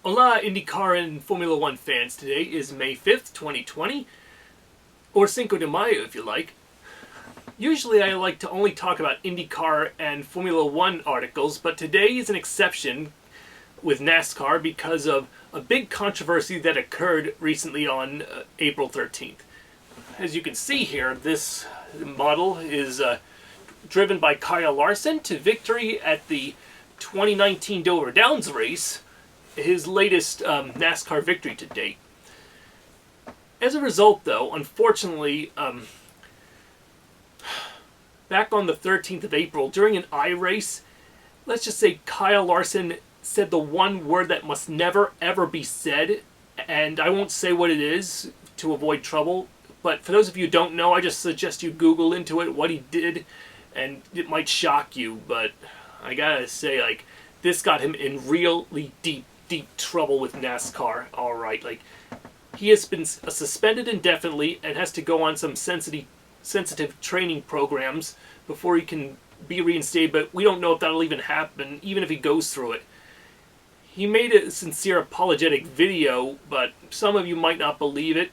Hola Indycar and Formula One fans, today is May 5th, 2020, or Cinco de Mayo if you like. Usually I like to only talk about Indycar and Formula One articles, but today is an exception with NASCAR because of a big controversy that occurred recently on April 13th. As you can see here, this model is driven by Kyle Larson to victory at the 2019 Dover Downs race, his latest NASCAR victory to date. As a result, though, unfortunately, back on the 13th of April, during an iRace, let's just say Kyle Larson said the one word that must never, ever be said, and I won't say what it is to avoid trouble, but for those of you who don't know, I just suggest you Google into it, what he did, and it might shock you, but I gotta say, this got him in really deep trouble with NASCAR, alright. He has been suspended indefinitely and has to go on some sensitive training programs before he can be reinstated, but we don't know if that'll even happen, even if he goes through it. He made a sincere apologetic video, but some of you might not believe it,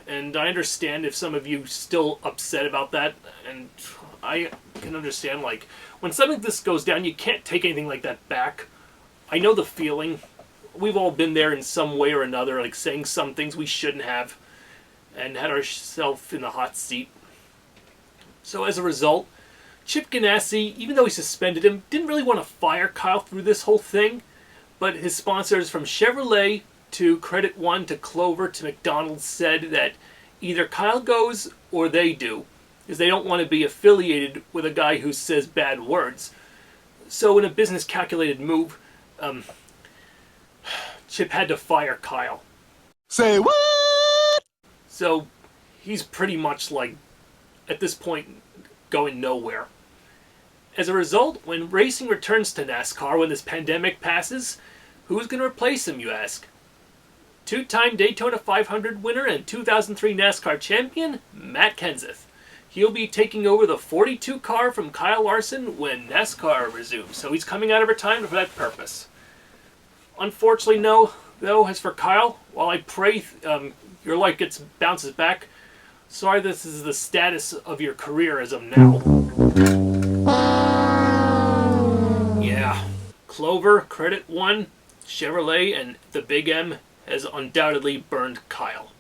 and I understand if some of you still upset about that, and I can understand, when something like this goes down, you can't take anything like that back. I know the feeling. We've all been there in some way or another, saying some things we shouldn't have, and had ourselves in the hot seat. So as a result, Chip Ganassi, even though he suspended him, didn't really want to fire Kyle through this whole thing, but his sponsors from Chevrolet to Credit One to Clover to McDonald's said that either Kyle goes or they do, because they don't want to be affiliated with a guy who says bad words. So in a business calculated move, Chip had to fire Kyle. Say what? So he's pretty much at this point, going nowhere. As a result, when racing returns to NASCAR when this pandemic passes, who's going to replace him, you ask? Two-time Daytona 500 winner and 2003 NASCAR champion, Matt Kenseth. He'll be taking over the 42 car from Kyle Larson when NASCAR resumes, so he's coming out of retirement for that purpose. Unfortunately, though, as for Kyle, while I pray your life bounces back, sorry this is the status of your career as of now. Yeah, Clover, Credit One, Chevrolet, and the Big M has undoubtedly burned Kyle.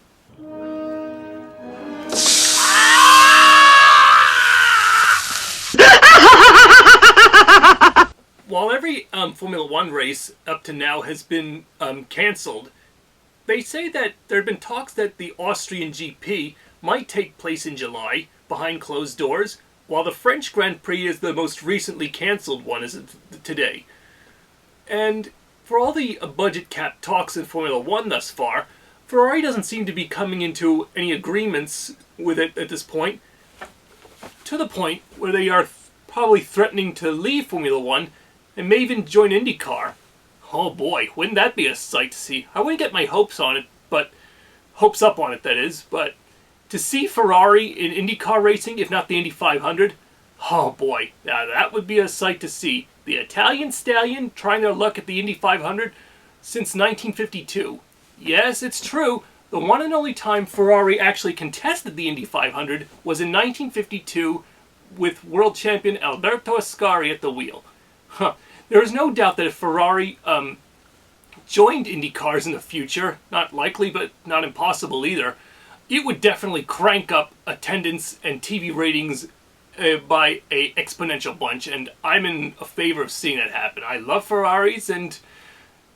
While every Formula One race up to now has been cancelled, they say that there have been talks that the Austrian GP might take place in July behind closed doors, while the French Grand Prix is the most recently cancelled one as of today. And for all the budget cap talks in Formula One thus far, Ferrari doesn't seem to be coming into any agreements with it at this point, to the point where they are probably threatening to leave Formula One and may even join Indycar. Oh boy, wouldn't that be a sight to see? I wouldn't get my hopes up on it, that is, but to see Ferrari in IndyCar racing, if not the Indy 500, oh boy, now that would be a sight to see. The Italian stallion trying their luck at the Indy 500 since 1952. Yes, it's true, the one and only time Ferrari actually contested the Indy 500 was in 1952 with world champion Alberto Ascari at the wheel. There is no doubt that if Ferrari joined IndyCars in the future, not likely but not impossible either, it would definitely crank up attendance and TV ratings by an exponential bunch, and I'm in favor of seeing that happen. I love Ferraris, and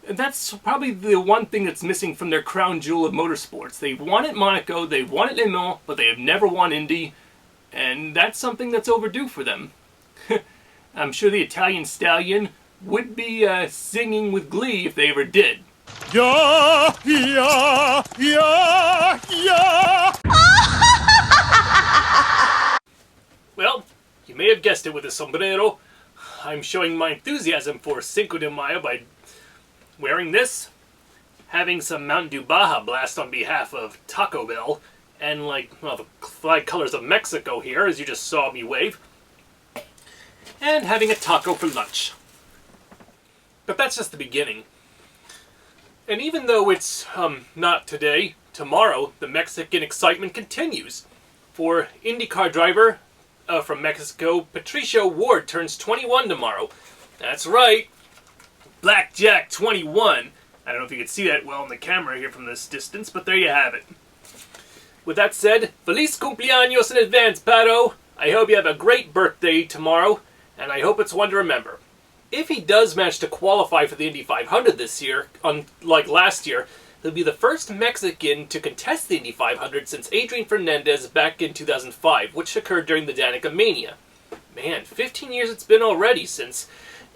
that's probably the one thing that's missing from their crown jewel of motorsports. They've won at Monaco, they've won at Le Mans, but they have never won Indy, and that's something that's overdue for them. I'm sure the Italian stallion would be singing with glee if they ever did. Yeah, yeah, yeah, yeah. Well, you may have guessed it with a sombrero. I'm showing my enthusiasm for Cinco de Mayo by wearing this, having some Mountain Dew Baja Blast on behalf of Taco Bell, and the flag colors of Mexico here, as you just saw me wave, and having a taco for lunch. But that's just the beginning. And even though it's not today, tomorrow, the Mexican excitement continues. For Indycar driver from Mexico, Patricio O'Ward turns 21 tomorrow. That's right, Blackjack 21. I don't know if you can see that well in the camera here from this distance, but there you have it. With that said, Feliz cumpleaños in advance, Pato. I hope you have a great birthday tomorrow, and I hope it's one to remember. If he does manage to qualify for the Indy 500 this year, unlike last year, he'll be the first Mexican to contest the Indy 500 since Adrian Fernandez back in 2005, which occurred during the Danica Mania. Man, 15 years it's been already since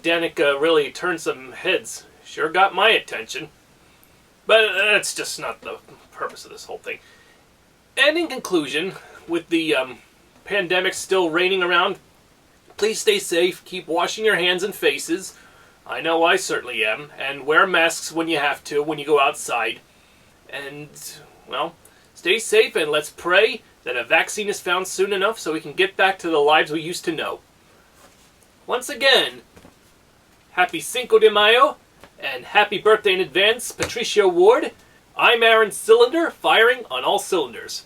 Danica really turned some heads. Sure got my attention. But that's just not the purpose of this whole thing. And in conclusion, with the pandemic still reigning around, please stay safe, keep washing your hands and faces. I know I certainly am. And wear masks when you have to, when you go outside. And, well, stay safe and let's pray that a vaccine is found soon enough so we can get back to the lives we used to know. Once again, happy Cinco de Mayo, and happy birthday in advance, Patricio O'Ward. I'm Aaron Cylinder, firing on all cylinders.